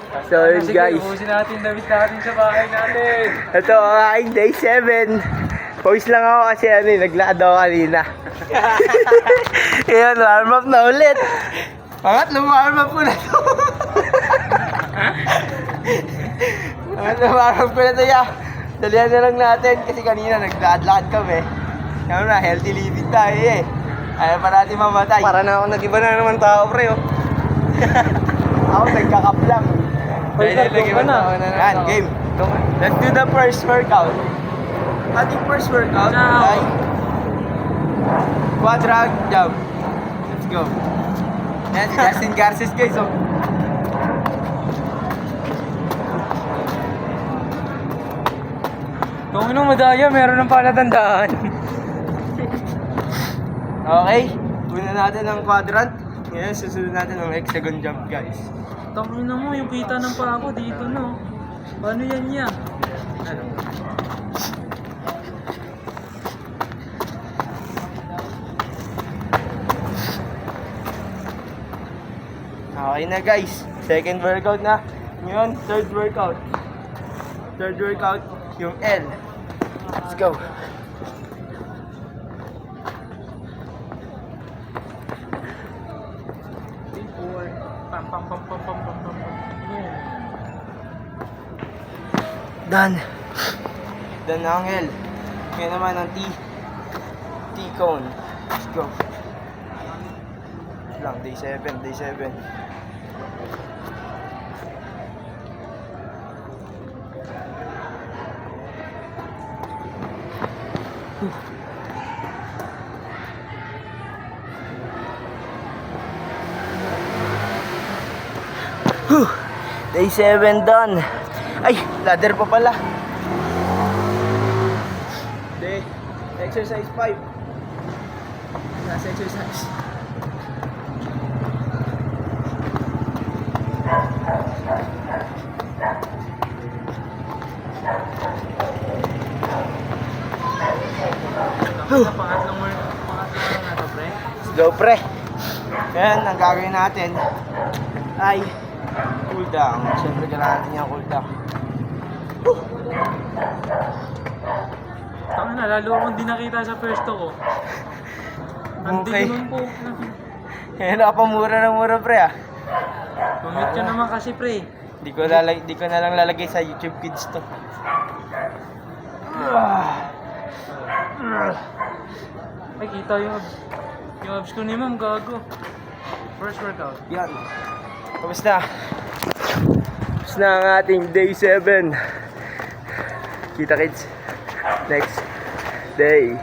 So yun Sige, guys, ubusin natin damit natin sa bahay natin. ito ang aking day 7. Pause lang ako kasi naglakad ako kanina. Ngayon, warm up na ulit. Pangatlong warm up ko na to. Pangatlong warm up ko na to, ya. Dalihan na lang natin kasi kanina naglakad-lakad kami. Kaya na, healthy living tayo eh. Ayaw pa natin mamatay. Para na ako nag-iba na naman tao, pre, oh. Ako nagkakap lang. Nag-iba na. Yan, game. Let's do the first workout. Ating first workout ay quadra jump. Let's go. Yan, si Justin Garces guys, oh. Kung anong madaya, meron ng palatandaan. Okay, una natin ang quadrant. Ngayon, susunod natin ang hexagon jump, guys. Tangina mo, yung kita ng paa ko dito, no? Paano yan niya? Ano? Okay na guys, second workout na. Ngayon, third workout. Third workout, yung L. Let's go. Pam pam pam pam pam pam pam. Done. Done na ang L. Ngayon naman ang T. T-cone. Let's go. Lang, day 7, day 7. Day 7 done. Ay, ladder pa pala. Day, exercise 5. Last exercise. Pangatlong na to, pre. Let's go, pre. Yan, ang gagawin natin ay cool down. Siyempre, kailangan natin yung cool down. Tangina, lalo akong di nakita sa pwesto ko. Andi Okay. naman po. Yan, napamura na mura, pre, ah. Pumit ka naman kasi, pre. Di ko na lang lalagay sa YouTube Kids to. Ay, kita yung abs ko ni ma'am, gago. First workout. Yan. Tapos na. Tapos na ang ating day 7. Kita kids. Next day.